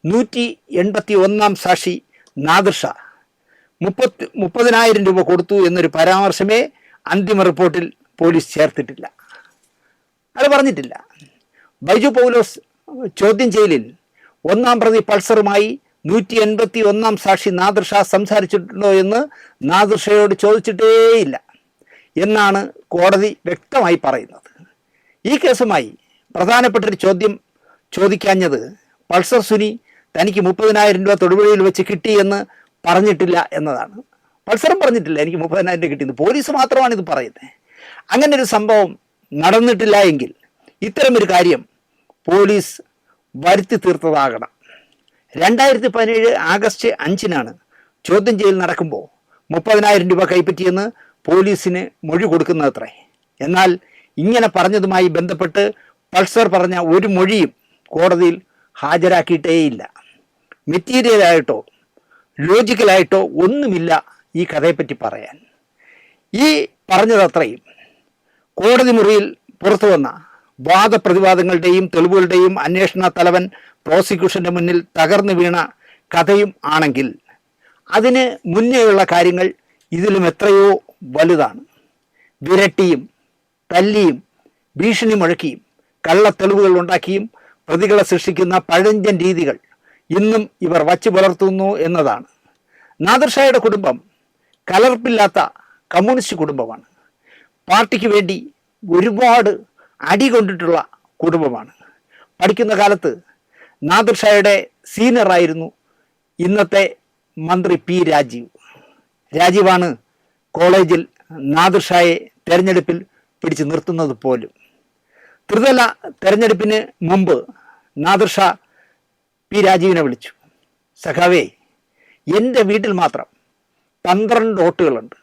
181 സാക്ഷി നാദിർഷ 30,000 രൂപ കൊടുത്തു എന്നൊരു പരാമർശമേ അന്തിമ റിപ്പോർട്ടിൽ പോലീസ് ചേർത്തിട്ടില്ല. അത് പറഞ്ഞിട്ടില്ല. ബൈജു പൗലോസ് ചോദ്യം ചെയ്യലിൽ 1-ാം പ്രതി പൾസറുമായി 181 സാക്ഷി നാദിർഷ സംസാരിച്ചിട്ടുണ്ടോ എന്ന് നാദിർഷയോട് ചോദിച്ചിട്ടേയില്ല എന്നാണ് കോടതി വ്യക്തമായി പറയുന്നത്. ഈ കേസുമായി പ്രധാനപ്പെട്ടൊരു ചോദ്യം ചോദിക്കാഞ്ഞത് പൾസർ സുനി തനിക്ക് 30,000 രൂപ തൊടുപുഴയിൽ വെച്ച് കിട്ടിയെന്ന് പറഞ്ഞിട്ടില്ല എന്നതാണ്. പൾസറും പറഞ്ഞിട്ടില്ല എനിക്ക് 30,000 രൂപ കിട്ടിയെന്ന്. പോലീസ് മാത്രമാണ് ഇത് പറയുന്നത്. അങ്ങനെ ഒരു സംഭവം നടന്നിട്ടില്ല എങ്കിൽ ഇത്തരമൊരു കാര്യം പോലീസ് വരുത്തി തീർത്തതാകണം. 2017 ആഗസ്റ്റ് 5-നാണ് ചോദ്യം ചെയ്യൽ നടക്കുമ്പോൾ 30,000 രൂപ കൈപ്പറ്റിയെന്ന് പോലീസിന് മൊഴി കൊടുക്കുന്നതത്രേ. എന്നാൽ ഇങ്ങനെ പറഞ്ഞതുമായി ബന്ധപ്പെട്ട് പൾസർ പറഞ്ഞ ഒരു മൊഴിയും കോടതിയിൽ ഹാജരാക്കിയിട്ടേയില്ല. മെറ്റീരിയലായിട്ടോ ലോജിക്കലായിട്ടോ ഒന്നുമില്ല ഈ കഥയെപ്പറ്റി പറയാൻ. ഈ പറഞ്ഞതത്രയും കോടതി മുറിയിൽ പുറത്തു വന്ന വാദപ്രതിവാദങ്ങളുടെയും തെളിവുകളുടെയും അന്വേഷണ തലവൻ പ്രോസിക്യൂഷൻ്റെ മുന്നിൽ തകർന്നു വീണ കഥയും ആണെങ്കിൽ അതിന് മുന്നേയുള്ള കാര്യങ്ങൾ ഇതിലും എത്രയോ വലുതാണ്. വിരട്ടിയും തല്ലിയും ഭീഷണി മുഴക്കിയും കള്ളത്തെളിവുകൾ ഉണ്ടാക്കിയും പ്രതികളെ സൃഷ്ടിക്കുന്ന പഴഞ്ചൻ രീതികൾ ഇന്നും ഇവർ വച്ചു പുലർത്തുന്നു എന്നതാണ്. നാദിർഷയുടെ കുടുംബം കലർപ്പില്ലാത്ത കമ്മ്യൂണിസ്റ്റ് കുടുംബമാണ്. പാർട്ടിക്ക് വേണ്ടി ഒരുപാട് അടി കൊണ്ടിട്ടുള്ള കുടുംബമാണ്. പഠിക്കുന്ന കാലത്ത് നാദിർഷയുടെ സീനിയറായിരുന്നു ഇന്നത്തെ മന്ത്രി പി രാജീവ്. രാജീവാണ് കോളേജിൽ നാദിർഷയെ തെരഞ്ഞെടുപ്പിൽ പിടിച്ചു നിർത്തുന്നത് പോലും. ത്രിതല തെരഞ്ഞെടുപ്പിന് മുമ്പ് നാദിർഷ പി രാജീവിനെ വിളിച്ചു. സഖാവേ, എൻ്റെ വീട്ടിൽ മാത്രം 12 വോട്ടുകളുണ്ട്.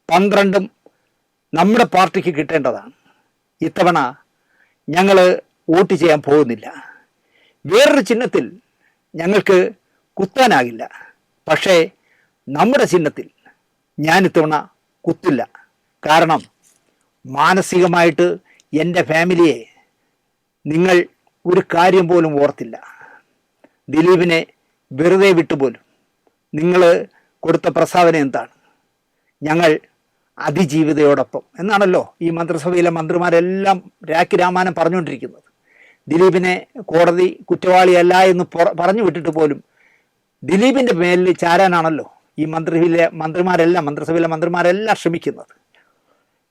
12ഉം നമ്മുടെ പാർട്ടിക്ക് കിട്ടേണ്ടതാണ്. ഇത്തവണ ഞങ്ങൾ വോട്ട് ചെയ്യാൻ പോകുന്നില്ല. വേറൊരു ചിഹ്നത്തിൽ ഞങ്ങൾക്ക് കുത്താനാകില്ല. പക്ഷേ നമ്മുടെ ചിഹ്നത്തിൽ ഞാൻ ഇത്തവണ കുത്തില്ല. കാരണം മാനസികമായിട്ട് എൻ്റെ ഫാമിലിയെ നിങ്ങൾ ഒരു കാര്യം പോലും ഓർത്തില്ല. ദിലീപിനെ വെറുതെ വിട്ടുപോലും നിങ്ങൾ കൊടുത്ത പ്രസ്താവന എന്താണ്? ഞങ്ങൾ അതിജീവിതയോടൊപ്പം എന്നാണല്ലോ ഈ മന്ത്രിസഭയിലെ മന്ത്രിമാരെല്ലാം രാഖി രാമാനം പറഞ്ഞുകൊണ്ടിരിക്കുന്നത്. ദിലീപിനെ കോടതി കുറ്റവാളിയല്ല എന്ന് പറഞ്ഞു വിട്ടിട്ട് പോലും ദിലീപിൻ്റെ മേലിൽ ചാരാനാണല്ലോ ഈ മന്ത്രിസഭയിലെ മന്ത്രിമാരെല്ലാം ശ്രമിക്കുന്നത്.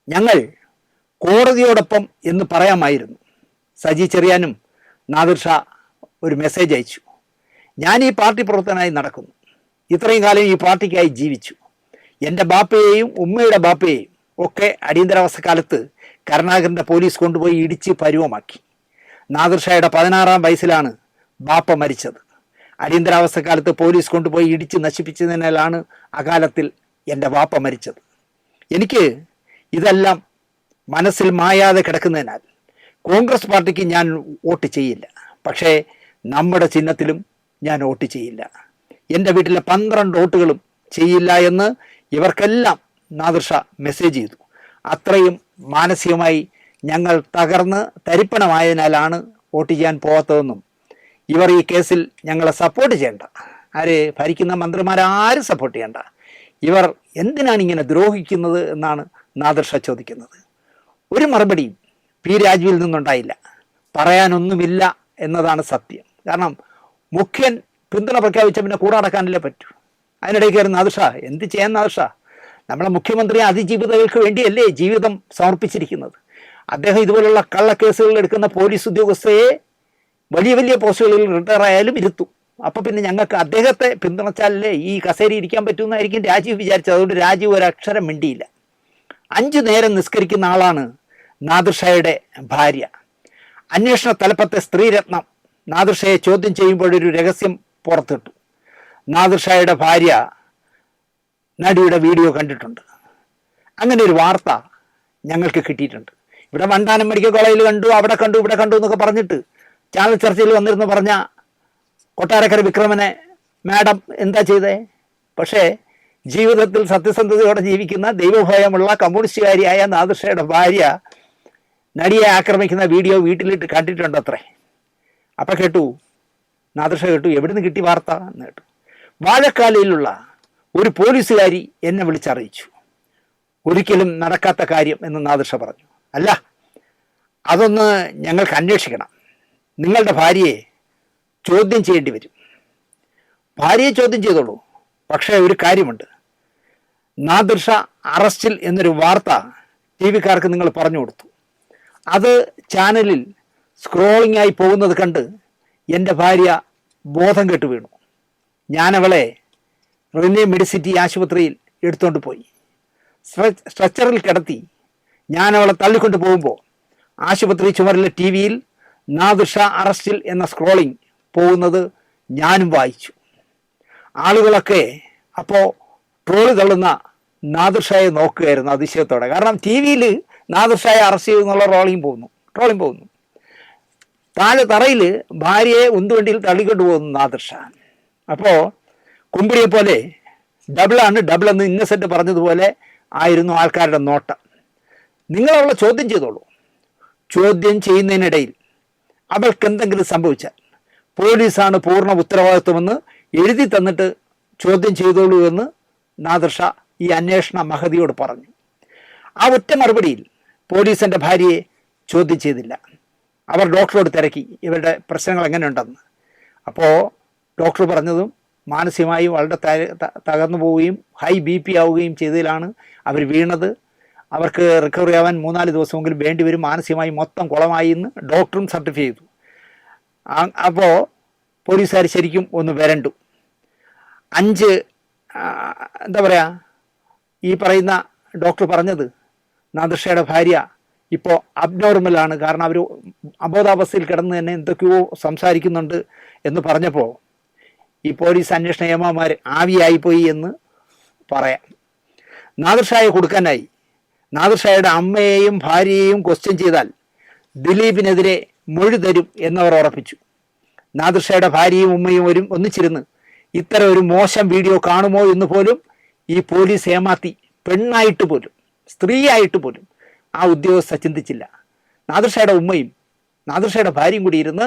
ഞങ്ങൾ കോടതിയോടൊപ്പം എന്ന് പറയാമായിരുന്നു. സജി ചെറിയാനും നാദിർഷ ഒരു മെസ്സേജ് അയച്ചു. ഞാൻ ഈ പാർട്ടി പ്രവർത്തകനായി നടക്കുന്നു. ഇത്രയും കാലം ഈ പാർട്ടിക്കായി ജീവിച്ചു. എൻ്റെ ബാപ്പയെയും ഉമ്മയുടെ ബാപ്പയെയും ഒക്കെ അടിയന്തരാവസ്ഥ കാലത്ത് കരുണാകരൻ്റെ പോലീസ് കൊണ്ടുപോയി ഇടിച്ച് പരുവമാക്കി. നാദിർഷയുടെ 16-ാം വയസ്സിലാണ് ബാപ്പ മരിച്ചത്. അടിയന്തരാവസ്ഥ കാലത്ത് പോലീസ് കൊണ്ടുപോയി ഇടിച്ച് നശിപ്പിച്ചതിനാലാണ് അകാലത്തിൽ എൻ്റെ ബാപ്പ മരിച്ചത്. എനിക്ക് ഇതെല്ലാം മനസ്സിൽ മായാതെ കിടക്കുന്നതിനാൽ കോൺഗ്രസ് പാർട്ടിക്ക് ഞാൻ വോട്ട് ചെയ്യില്ല. പക്ഷേ നമ്മുടെ ചിഹ്നത്തിലും ഞാൻ വോട്ട് ചെയ്യില്ല. എൻ്റെ വീട്ടിലെ 12 വോട്ടുകളും ചെയ്യില്ല എന്ന് ഇവർക്കെല്ലാം നാദിർ ഷാ മെസ്സേജ് ചെയ്തു. അത്രയും മാനസികമായി ഞങ്ങൾ തകർന്ന് തരിപ്പണമായതിനാലാണ് വോട്ട് ചെയ്യാൻ പോകാത്തതെന്നും ഇവർ ഈ കേസിൽ ഞങ്ങളെ സപ്പോർട്ട് ചെയ്യണ്ട, ആര് ഭരിക്കുന്ന മന്ത്രിമാരാരും സപ്പോർട്ട് ചെയ്യണ്ട, ഇവർ എന്തിനാണ് ഇങ്ങനെ ദ്രോഹിക്കുന്നത് എന്നാണ് നാദിർ ഷാ ചോദിക്കുന്നത്. ഒരു മറുപടിയും പി രാജുവിൽ നിന്നുണ്ടായില്ല. പറയാനൊന്നുമില്ല എന്നതാണ് സത്യം. കാരണം മുഖ്യൻ പിന്തുണ പ്രഖ്യാപിച്ച പിന്നെ കൂടെ നടക്കാനല്ലേ പറ്റൂ. അതിനിടയ്ക്ക് കയറി നാദിർ ഷാ എന്ത് ചെയ്യാൻ? നാദിർ ഷാ നമ്മളെ മുഖ്യമന്ത്രി അതിജീവിതകൾക്ക് വേണ്ടിയല്ലേ ജീവിതം സമർപ്പിച്ചിരിക്കുന്നത്. അദ്ദേഹം ഇതുപോലുള്ള കള്ളക്കേസുകൾ എടുക്കുന്ന പോലീസ് ഉദ്യോഗസ്ഥയെ വലിയ വലിയ പോസ്റ്റുകളിൽ റിട്ടയർ ആയാലും ഇരുത്തും. അപ്പോൾ പിന്നെ ഞങ്ങൾക്ക് അദ്ദേഹത്തെ പിന്തുണച്ചാലല്ലേ ഈ കസേരി ഇരിക്കാൻ പറ്റുമെന്നായിരിക്കും രാജീവ് വിചാരിച്ചത്. അതുകൊണ്ട് രാജീവ് ഒരക്ഷരം മിണ്ടിയില്ല. 5 നേരം നിസ്കരിക്കുന്ന ആളാണ് നാദിർ ഷായുടെ ഭാര്യ. അന്വേഷണ തലപ്പത്തെ സ്ത്രീരത്നം നാദിർ ഷായെ ചോദ്യം ചെയ്യുമ്പോഴൊരു രഹസ്യം പുറത്തിട്ടു. നാദിർ ഷായുടെ ഭാര്യ നടിയുടെ വീഡിയോ കണ്ടിട്ടുണ്ട്. അങ്ങനെ ഒരു വാർത്ത ഞങ്ങൾക്ക് കിട്ടിയിട്ടുണ്ട്. ഇവിടെ വണ്ടാനം മെഡിക്കൽ കോളേജിൽ കണ്ടു, അവിടെ കണ്ടു, ഇവിടെ കണ്ടു എന്നൊക്കെ പറഞ്ഞിട്ട് ചാനൽ ചർച്ചയിൽ വന്നിരുന്നു പറഞ്ഞ കൊട്ടാരക്കര വിക്രമനെ മാഡം എന്താ ചെയ്തേ? പക്ഷേ ജീവിതത്തിൽ സത്യസന്ധതയോടെ ജീവിക്കുന്ന ദൈവഭയമുള്ള കമ്മ്യൂണിസ്റ്റുകാരിയായ നാദിർ ഷായുടെ ഭാര്യ നടിയെ ആക്രമിക്കുന്ന വീഡിയോ വീട്ടിലിട്ട് കണ്ടിട്ടുണ്ട് അത്രേ. അപ്പം കേട്ടു, നാദിർ ഷാ കേട്ടു, എവിടുന്ന് കിട്ടി വാർത്ത എന്ന് കേട്ടു. വാഴക്കാലയിലുള്ള ഒരു പോലീസുകാരി എന്നെ വിളിച്ചറിയിച്ചു. ഒരിക്കലും നടക്കാത്ത കാര്യം എന്ന് നാദിർ ഷാ പറഞ്ഞു. അല്ല, അതൊന്ന് ഞങ്ങൾക്ക് അന്വേഷിക്കണം. നിങ്ങളുടെ ഭാര്യയെ ചോദ്യം ചെയ്യേണ്ടി വരും. ഭാര്യയെ ചോദ്യം ചെയ്തോളൂ. പക്ഷേ ഒരു കാര്യമുണ്ട്, നാദിർ ഷാ അറസ്റ്റിൽ എന്നൊരു വാർത്ത ടി വിക്കാർക്ക് നിങ്ങൾ പറഞ്ഞു കൊടുത്തു. അത് ചാനലിൽ സ്ക്രോളിംഗ് ആയി പോകുന്നത് കണ്ട് എൻ്റെ ഭാര്യ ബോധം കെട്ട് വീണു. ഞാനവളെ റിനെ മെഡിസിറ്റി ആശുപത്രിയിൽ എടുത്തുകൊണ്ട് പോയി. സ്ട്രെച്ചറിൽ കിടത്തി ഞാനവളെ തള്ളിക്കൊണ്ട് പോകുമ്പോൾ ആശുപത്രി ചുമരിലെ ടി വിയിൽ നാദിർ ഷാ അറസ്റ്റിൽ എന്ന സ്ക്രോളിംഗ് പോകുന്നത് ഞാനും വായിച്ചു. ആളുകളൊക്കെ അപ്പോൾ ട്രോള് തള്ളുന്ന നാദിർ ഷായെ നോക്കുകയായിരുന്നു അതിശയത്തോടെ. കാരണം ടി വിയിൽ നാദിർ ഷായെ അറസ്റ്റ് ചെയ്യുന്നുള്ള ട്രോളിംഗ് പോകുന്നു. താഴെ തറയിൽ ഭാര്യയെ ഉന്തുവണ്ടിയിൽ തള്ളിക്കൊണ്ട് പോകുന്നു നാദിർ ഷാ. അപ്പോൾ കുമ്പിടിയെ പോലെ ഡബിൾ എന്ന് ഇന്നസെന്റ് പറഞ്ഞതുപോലെ ആയിരുന്നു ആൾക്കാരുടെ നോട്ടം. നിങ്ങളവളെ ചോദ്യം ചെയ്തോളൂ. ചോദ്യം ചെയ്യുന്നതിനിടയിൽ അവൾക്ക് എന്തെങ്കിലും സംഭവിച്ചാൽ പോലീസാണ് പൂർണ്ണ ഉത്തരവാദിത്വമെന്ന് എഴുതി തന്നിട്ട് ചോദ്യം ചെയ്തോളൂ എന്ന് നാദിർ ഷാ ഈ അന്വേഷണ മഹതിയോട് പറഞ്ഞു. ആ ഒറ്റ മറുപടിയിൽ പോലീസിൻ്റെ ഭാര്യയെ ചോദ്യം ചെയ്തില്ല. അവർ ഡോക്ടറോട് തിരക്കി ഇവരുടെ പ്രശ്നങ്ങൾ എങ്ങനെയുണ്ടെന്ന്. അപ്പോൾ ഡോക്ടർ പറഞ്ഞതും മാനസികമായി വളരെ തകർന്നു പോവുകയും ഹൈ BP ആവുകയും ചെയ്തതിലാണ് അവർ വീണത്. അവർക്ക് റിക്കവറി ആവാൻ 3-4 ദിവസമെങ്കിലും വേണ്ടിവരും, മാനസികമായി മൊത്തം കുളമായി എന്ന് ഡോക്ടറും സർട്ടിഫൈ ചെയ്തു. അപ്പോൾ പോലീസുകാർ ശരിക്കും ഒന്ന് വരണ്ടു. 5 എന്താ പറയുക, ഈ പറയുന്ന ഡോക്ടർ പറഞ്ഞത് നാദിർ ഷായുടെ ഭാര്യ ഇപ്പോൾ അബ്നോർമലാണ്, കാരണം അവർ അബോധാവസ്ഥയിൽ കിടന്ന് തന്നെ എന്തൊക്കെയോ സംസാരിക്കുന്നുണ്ട് എന്ന് പറഞ്ഞപ്പോൾ ഈ പോലീസ് അന്വേഷണ ഏമാമാർ ആവിയായിപ്പോയി എന്ന് പറയാം. നാദിർ ഷായെ കൊടുക്കാനായി നാദിർ ഷായുടെ അമ്മയെയും ഭാര്യയെയും ക്വസ്റ്റ്യൻ ചെയ്താൽ ദിലീപിനെതിരെ മൊഴി തരും എന്നവർ ഉറപ്പിച്ചു. നാദിർ ഷായുടെ ഭാര്യയും ഉമ്മയും ഒന്നിച്ചിരുന്ന് ഇത്തരം ഒരു മോശം വീഡിയോ കാണുമോ എന്ന് പോലും ഈ പോലീസ് ഏമാത്തി പെണ്ണായിട്ട് പോലും സ്ത്രീയായിട്ട് പോലും ആ ഉദ്യോഗസ്ഥ ചിന്തിച്ചില്ല. നാദിർ ഷായുടെ ഉമ്മയും നാദിർ ഷായുടെ ഭാര്യയും കൂടി ഇരുന്ന്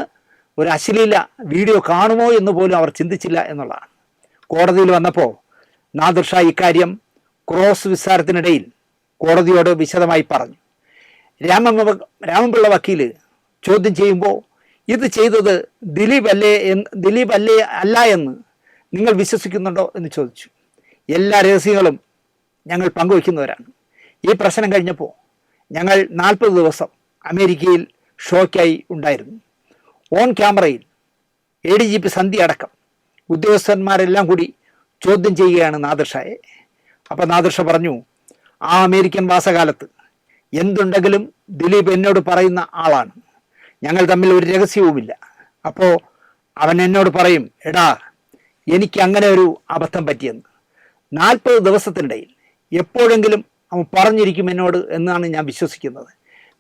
ഒരു അശ്ലീല വീഡിയോ കാണുമോ എന്ന് പോലും അവർ ചിന്തിച്ചില്ല എന്നുള്ളതാണ്. കോടതിയിൽ വന്നപ്പോൾ നാദിർ ഷാ ഇക്കാര്യം ക്രോസ് വിസ്താരത്തിനിടയിൽ കോടതിയോട് വിശദമായി പറഞ്ഞു. രാമൻപിള്ള വക്കീൽ ചോദ്യം ചെയ്യുമ്പോൾ ഇത് ചെയ്തത് ദിലീപ് അല്ല എന്ന് നിങ്ങൾ വിശ്വസിക്കുന്നുണ്ടോ എന്ന് ചോദിച്ചു. എല്ലാ രഹസ്യങ്ങളും ഞങ്ങൾ പങ്കുവയ്ക്കുന്നവരാണ്. ഈ പ്രശ്നം കഴിഞ്ഞപ്പോൾ ഞങ്ങൾ 40 ദിവസം അമേരിക്കയിൽ ഷോയ്ക്കായി ഉണ്ടായിരുന്നു. ഓൺ ക്യാമറയിൽ ADGP സന്ധി അടക്കം ഉദ്യോഗസ്ഥന്മാരെല്ലാം കൂടി ചോദ്യം ചെയ്യുകയാണ് നാദിർ ഷായെ. അപ്പോൾ നാദിർ ഷാ പറഞ്ഞു, ആ അമേരിക്കൻ വാസകാലത്ത് എന്തുണ്ടെങ്കിലും ദിലീപ് എന്നോട് പറയുന്ന ആളാണ്, ഞങ്ങൾ തമ്മിൽ ഒരു രഹസ്യവുമില്ല. അപ്പോൾ അവൻ എന്നോട് പറയും, എടാ എനിക്ക് അങ്ങനെ ഒരു അബദ്ധം പറ്റിയെന്ന്. 40 ദിവസത്തിനിടയിൽ എപ്പോഴെങ്കിലും അവൻ പറഞ്ഞിരിക്കും എന്നോട് എന്നാണ് ഞാൻ വിശ്വസിക്കുന്നത്.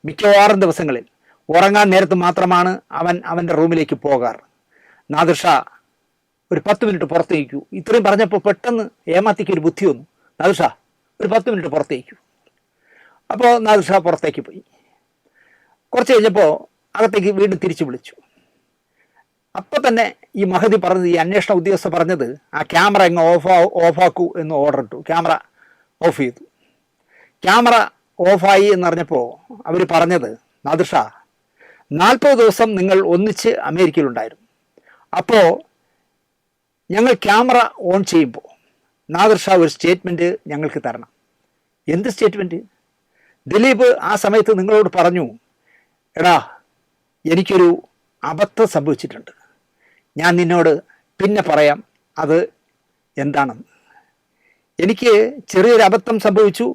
മിക്കവാറും ദിവസങ്ങളിൽ ഉറങ്ങാൻ നേരത്ത് മാത്രമാണ് അവൻ അവൻ്റെ റൂമിലേക്ക് പോകാറ്. നാദിർ ഷാ ഒരു 10 മിനിറ്റ് പുറത്തേക്കു. ഇത്രയും പറഞ്ഞപ്പോൾ പെട്ടെന്ന് ഏമാത്തിക്ക് ഒരു ബുദ്ധി വന്നു. നാദിർ ഷാ ഒരു 10 മിനിറ്റ് പുറത്തേക്കു. അപ്പോൾ നാദിർ ഷാ പുറത്തേക്ക് പോയി. കുറച്ച് കഴിഞ്ഞപ്പോൾ അകത്തേക്ക് വീണ്ടും തിരിച്ചു വിളിച്ചു. അപ്പം തന്നെ ഈ മഹദി പറഞ്ഞത്, ഈ അന്വേഷണ ഉദ്യോഗസ്ഥ പറഞ്ഞത്, ആ ക്യാമറ എങ്ങ് ഓഫാക്കൂ എന്ന് ഓർഡർ ഇട്ടു. ക്യാമറ ഓഫ് ചെയ്തു. ക്യാമറ ഓഫായി എന്നറിഞ്ഞപ്പോൾ അവർ പറഞ്ഞത്, നാദിർ ഷാ 40 ദിവസം നിങ്ങൾ ഒന്നിച്ച് അമേരിക്കയിലുണ്ടായിരുന്നു. അപ്പോൾ ഞങ്ങൾ ക്യാമറ ഓൺ ചെയ്യുമ്പോൾ നാദിർ ഷാ ഒരു സ്റ്റേറ്റ്മെൻറ്റ് ഞങ്ങൾക്ക് തരണം. എന്ത് സ്റ്റേറ്റ്മെൻറ്റ്? ദിലീപ് ആ സമയത്ത് നിങ്ങളോട് പറഞ്ഞു, എടാ എനിക്കൊരു അബദ്ധം സംഭവിച്ചിട്ടുണ്ട്, ഞാൻ നിന്നോട് പിന്നെ പറയാം അത് എന്താണെന്ന്. എനിക്ക് ചെറിയൊരു അബദ്ധം സംഭവിച്ചു,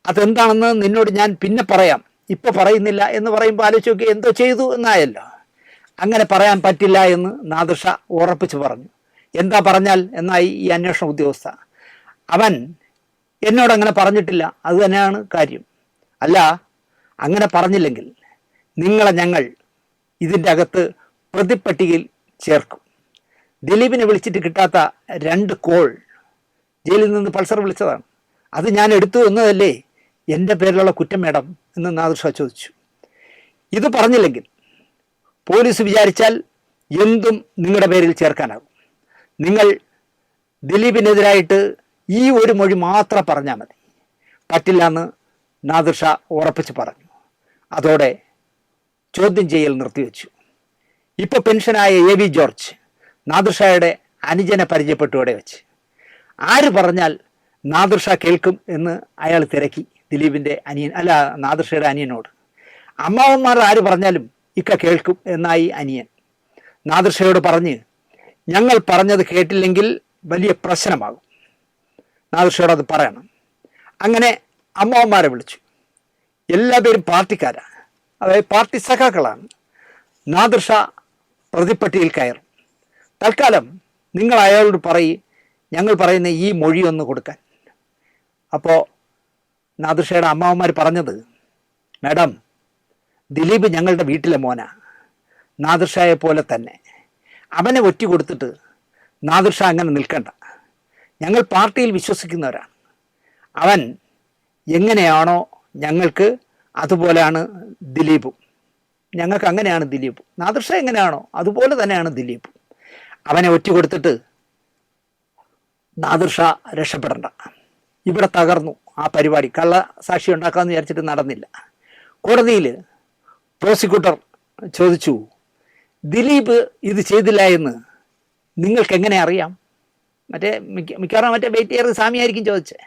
അതെന്താണെന്ന് നിന്നോട് ഞാൻ പിന്നെ പറയാം, ഇപ്പോൾ പറയുന്നില്ല എന്ന് പറയുമ്പോൾ ആലോചിച്ച് നോക്കി, എന്തോ ചെയ്തു എന്നായല്ലോ. അങ്ങനെ പറയാൻ പറ്റില്ല എന്ന് നാദിർ ഷാ ഉറപ്പിച്ച് പറഞ്ഞു. എന്താ പറഞ്ഞാൽ എന്നായി ഈ അന്വേഷണ ഉദ്യോഗസ്ഥ. അവൻ എന്നോട് അങ്ങനെ പറഞ്ഞിട്ടില്ല, അത് തന്നെയാണ് കാര്യം. അല്ല, അങ്ങനെ പറഞ്ഞില്ലെങ്കിൽ നിങ്ങളെ ഞങ്ങൾ ഇതിൻ്റെ അകത്ത് പ്രതിപ്പട്ടികയിൽ ചേർക്കും. ദിലീപിനെ വിളിച്ചിട്ട് കിട്ടാത്ത 2 കോൾ ജയിലിൽ നിന്ന് പൾസർ വിളിച്ചതാണ്. അത് ഞാൻ എടുത്തു എന്നതല്ലേ എൻ്റെ പേരിലുള്ള കുറ്റം മേഡം എന്ന് നാദിർ ഷാ ചോദിച്ചു. ഇത് പറഞ്ഞില്ലെങ്കിൽ പോലീസ് വിചാരിച്ചാൽ എന്തും നിങ്ങളുടെ പേരിൽ ചേർക്കാനാകും. നിങ്ങൾ ദിലീപിനെതിരായിട്ട് ഈ ഒരു മൊഴി മാത്രം പറഞ്ഞാൽ മതി. പറ്റില്ല എന്ന് നാദിർ ഷാ ഉറപ്പിച്ച് പറഞ്ഞു. അതോടെ ചോദ്യം ചെയ്യൽ നിർത്തിവെച്ചു. ഇപ്പോൾ പെൻഷനായ AV ജോർജ് നാദിർ ഷായുടെ അനുജനെ പരിചയപ്പെട്ടു അവിടെ വെച്ച്. ആര് പറഞ്ഞാൽ നാദിർ ഷാ കേൾക്കും എന്ന് അയാൾ തിരക്കി ദിലീപിൻ്റെ അനിയൻ, അല്ല നാദിർ ഷായുടെ അനിയനോട്. അമ്മാവന്മാർ ആര് പറഞ്ഞാലും ഇക്ക കേൾക്കും എന്നായി അനിയൻ. നാദിർ ഷായോട് പറഞ്ഞ്, ഞങ്ങൾ പറഞ്ഞത് കേട്ടില്ലെങ്കിൽ വലിയ പ്രശ്നമാകും, നാദിർ ഷായോട് അത് പറയണം. അങ്ങനെ അമ്മാവന്മാരെ വിളിച്ചു. എല്ലാവരും പാർട്ടിക്കാരാണ്, അതായത് പാർട്ടി സഖാക്കളാണ്. നാദിർ ഷാ പ്രതിപ്പട്ടിയിൽ കയറും. തൽക്കാലം നിങ്ങൾ അയാളോട് ഞങ്ങൾ പറയുന്ന ഈ മൊഴി ഒന്ന് കൊടുക്കാൻ. അപ്പോൾ നാദിർ ഷായുടെ അമ്മാവന്മാർ പറഞ്ഞത്, മാഡം ദിലീപ് ഞങ്ങളുടെ വീട്ടിലെ മോനാ, നാദിർ ഷായെ പോലെ തന്നെ. അവനെ ഒറ്റ കൊടുത്തിട്ട് നാദിർ ഷാ അങ്ങനെ നിൽക്കണ്ട. ഞങ്ങൾ പാർട്ടിയിൽ വിശ്വസിക്കുന്നവരാണ്. അവൻ എങ്ങനെയാണോ ഞങ്ങൾക്ക് അതുപോലെയാണ് ദിലീപും. ഞങ്ങൾക്ക് അങ്ങനെയാണ് ദിലീപും. നാദിർ ഷാ എങ്ങനെയാണോ അതുപോലെ തന്നെയാണ് ദിലീപും. അവനെ ഒറ്റ കൊടുത്തിട്ട് നാദിർ ഷാ രക്ഷപ്പെടണ്ട. ഇവിടെ തകർന്നു ആ പരിപാടി. കള്ള സാക്ഷി ഉണ്ടാക്കാമെന്ന് വിചാരിച്ചിട്ട് നടന്നില്ല. കോടതിയിൽ പ്രോസിക്യൂട്ടർ ചോദിച്ചു, ദിലീപ് ഇത് ചെയ്തില്ല എന്ന് നിങ്ങൾക്ക് എങ്ങനെ അറിയാം? മിക്കവാറും വെയിറ്റ് സ്വാമിയായിരിക്കും ചോദിച്ചേ.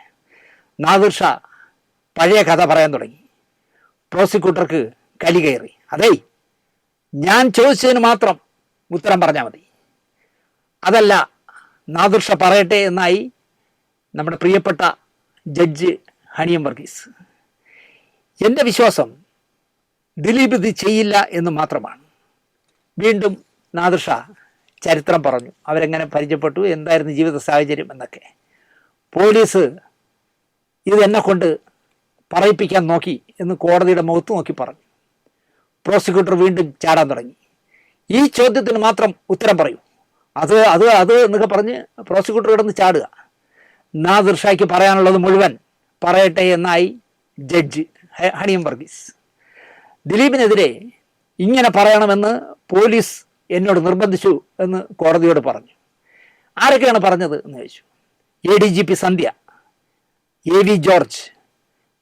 നാദിർ ഷാ പഴയ കഥ പറയാൻ തുടങ്ങി. പ്രോസിക്യൂട്ടർക്ക് കലി കയറി. അതേ, ഞാൻ ചോദിച്ചതിന് മാത്രം ഉത്തരം പറഞ്ഞാൽ മതി, അതല്ല നാദിർ ഷാ പറയട്ടെ എന്നായി നമ്മുടെ പ്രിയപ്പെട്ട ജഡ്ജ് ഹണിയം വർഗീസ്. എൻ്റെ വിശ്വാസം ദിലീപ് ഇത് ചെയ്യില്ല എന്ന് മാത്രമാണ്. വീണ്ടും നാദിർ ഷാ ചരിത്രം പറഞ്ഞു, അവരെങ്ങനെ പരിചയപ്പെട്ടു, എന്തായിരുന്നു ജീവിത സാഹചര്യം എന്നൊക്കെ. പോലീസ് ഇത് എന്നെ കൊണ്ട് പറയിപ്പിക്കാൻ നോക്കി എന്ന് കോടതിയുടെ മുഖത്ത് നോക്കി പറഞ്ഞു. പ്രോസിക്യൂട്ടർ വീണ്ടും ചാടാൻ തുടങ്ങി. ഈ ചോദ്യത്തിന് മാത്രം ഉത്തരം പറയൂ, അത് അത് അത് എന്നൊക്കെ പറഞ്ഞ് പ്രോസിക്യൂട്ടർ കിടന്ന് ചാടുക. നാദിർ ഷായ്ക്ക് പറയാനുള്ളത് മുഴുവൻ പറയട്ടെ എന്നായി ജഡ്ജ് ഹണിയം വർഗീസ്. ദിലീപിനെതിരെ ഇങ്ങനെ പറയണമെന്ന് പോലീസ് എന്നോട് നിർബന്ധിച്ചു എന്ന് കോടതിയോട് പറഞ്ഞു. ആരൊക്കെയാണ് പറഞ്ഞത് എന്ന് ചോദിച്ചു. ADGP സന്ധ്യ, AV ജോർജ്,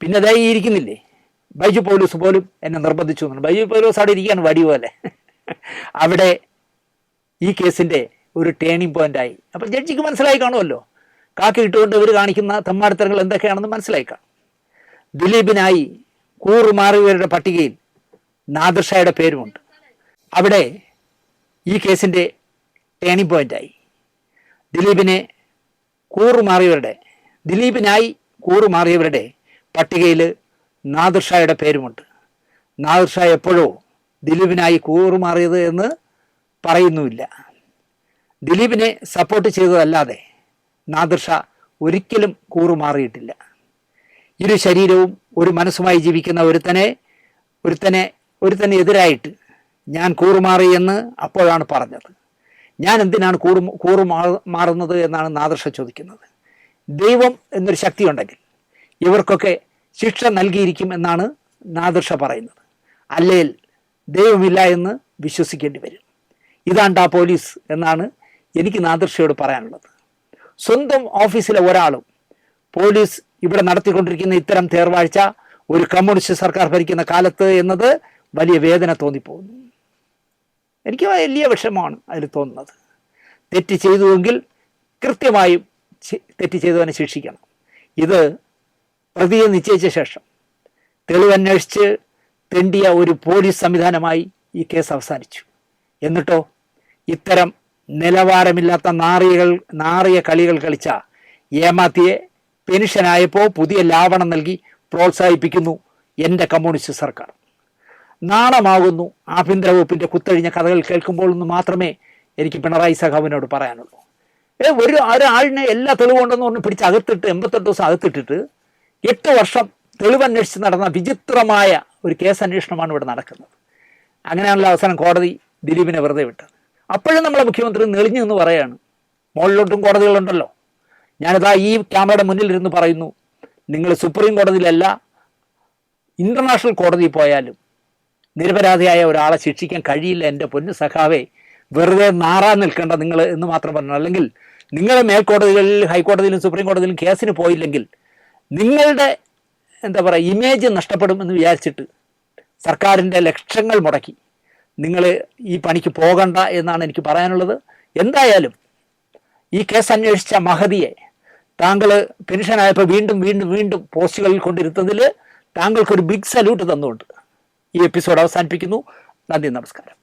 പിന്നെ ദായി ഇരിക്കുന്നില്ലേ ബൈജു പോലീസ് പോലും എന്നെ നിർബന്ധിച്ചു എന്നാണ്. ബൈജു പോലീസ് അവിടെ ഇരിക്കുകയാണ് വടി പോലെ. അവിടെ ഈ കേസിൻ്റെ ഒരു ടേണിംഗ് പോയിൻ്റായി. അപ്പം ജഡ്ജിക്ക് മനസ്സിലായി കാണുമല്ലോ, കാക്കി ഇട്ടുകൊണ്ട് ഇവർ കാണിക്കുന്ന തെമ്മാടിത്തരങ്ങൾ എന്തൊക്കെയാണെന്ന് മനസ്സിലായി കാണും. ദിലീപിനായി കൂറുമാറിയവരുടെ പട്ടികയിൽ നാദിർ ഷായുടെ പേരുമുണ്ട്. അവിടെ ഈ കേസിൻ്റെ ടേണിംഗ് പോയിൻ്റായി. ദിലീപിനായി കൂറുമാറിയവരുടെ പട്ടികയിൽ നാദിർ ഷായുടെ പേരുമുണ്ട്. നാദിർ ഷാ എപ്പോഴോ ദിലീപിനായി കൂറുമാറിയത് എന്ന് പറയുന്നുമില്ല. ദിലീപിനെ സപ്പോർട്ട് ചെയ്തതല്ലാതെ നാദിർ ഷാ ഒരിക്കലും കൂറുമാറിയിട്ടില്ല. ഇരു ശരീരവും ഒരു മനസ്സുമായി ജീവിക്കുന്ന ഒരുത്തനെ എതിരായിട്ട് ഞാൻ കൂറുമാറി എന്ന് അപ്പോഴാണ് പറഞ്ഞത്. ഞാൻ എന്തിനാണ് മാറുന്നത് എന്നാണ് നാദർഷ ചോദിക്കുന്നത്. ദൈവം എന്നൊരു ശക്തി ഉണ്ടെങ്കിൽ ഇവർക്കൊക്കെ ശിക്ഷ നൽകിയിരിക്കും എന്നാണ് നാദർഷ പറയുന്നത്. അല്ലെങ്കിൽ ദൈവമില്ല എന്ന് വിശ്വസിക്കേണ്ടി വരും. ഇതാണ്ടാ പോലീസ് എന്നാണ് എനിക്ക് നാദർഷയോട് പറയാനുള്ളത്. സ്വന്തം ഓഫീസിലെ ഒരാളും പോലീസ് ഇവിടെ നടത്തിക്കൊണ്ടിരിക്കുന്ന ഇത്തരം തേർവാഴ്ച ഒരു കമ്മ്യൂണിസ്റ്റ് സർക്കാർ ഭരിക്കുന്ന കാലത്ത് എന്നത് വലിയ വേദന തോന്നിപ്പോകുന്നു. എനിക്ക് വലിയ വിഷമമാണ് അതിൽ തോന്നുന്നത്. തെറ്റ് ചെയ്തുവെങ്കിൽ കൃത്യമായും തെറ്റ് ചെയ്തവനെ ശിക്ഷിക്കണം. ഇത് പ്രതിയെ നിശ്ചയിച്ച ശേഷം തെളിവന്വേഷിച്ച് തെണ്ടിയ ഒരു പോലീസ് സംവിധാനമായി ഈ കേസ് അവസാനിച്ചു. എന്നിട്ടോ ഇത്തരം നിലവാരമില്ലാത്ത നാറിയ കളികൾ കളിച്ച ഏമാത്തിയെ പെൻഷനായപ്പോൾ പുതിയ ലാവണം നൽകി പ്രോത്സാഹിപ്പിക്കുന്നു എൻ്റെ കമ്മ്യൂണിസ്റ്റ് സർക്കാർ. നാണമാകുന്നു ആഭ്യന്തര വകുപ്പിൻ്റെ കുത്തഴിഞ്ഞ കഥകൾ കേൾക്കുമ്പോൾ എന്ന് മാത്രമേ എനിക്ക് പിണറായി സഖാവിനോട് പറയാനുള്ളൂ. ഒരാളിനെ എല്ലാ തെളിവുണ്ടെന്ന് പറഞ്ഞ് പിടിച്ച് അകത്തിട്ട് 88 ദിവസം അകത്തിട്ടിട്ട് 8 വർഷം തെളിവന്വേഷിച്ച് നടന്ന വിചിത്രമായ ഒരു കേസ് അന്വേഷണമാണ് ഇവിടെ നടക്കുന്നത്. അങ്ങനെയാണല്ലോ അവസാനം കോടതി ദിലീപിനെ വെറുതെ വിട്ടത്. അപ്പോഴും നമ്മളെ മുഖ്യമന്ത്രി നെളിഞ്ഞു എന്ന് പറയാണ്. മുകളിലോട്ടും കോടതികളുണ്ടല്ലോ. ഞാനിതാ ഈ ക്യാമറയുടെ മുന്നിലിരുന്ന് പറയുന്നു, നിങ്ങൾ സുപ്രീം കോടതിയിലല്ല ഇൻ്റർനാഷണൽ കോടതിയിൽ പോയാലും നിരപരാധിയായ ഒരാളെ ശിക്ഷിക്കാൻ കഴിയില്ല എൻ്റെ പൊന്നു സഖാവേ, വെറുതെ നാറാൻ നിൽക്കേണ്ട നിങ്ങൾ എന്ന് മാത്രം പറഞ്ഞു. അല്ലെങ്കിൽ നിങ്ങൾ മേൽക്കോടതികളിൽ ഹൈക്കോടതിയിലും സുപ്രീം കോടതിയിലും കേസിന് പോയില്ലെങ്കിൽ നിങ്ങളുടെ ഇമേജ് നഷ്ടപ്പെടുമെന്ന് വിചാരിച്ചിട്ട് സർക്കാരിൻ്റെ ലക്ഷങ്ങൾ മുടക്കി നിങ്ങൾ ഈ പണിക്ക് പോകണ്ട എന്നാണ് എനിക്ക് പറയാനുള്ളത്. എന്തായാലും ഈ കേസ് അന്വേഷിച്ച മഹതിയെ താങ്കൾ പെൻഷനായപ്പോൾ വീണ്ടും പോസ്റ്റുകളിൽ കൊണ്ടിരുത്തതിൽ താങ്കൾക്കൊരു ബിഗ് സല്യൂട്ട് തന്നുകൊണ്ട് ഈ എപ്പിസോഡ് അവസാനിപ്പിക്കുന്നു. നന്ദി, നമസ്കാരം.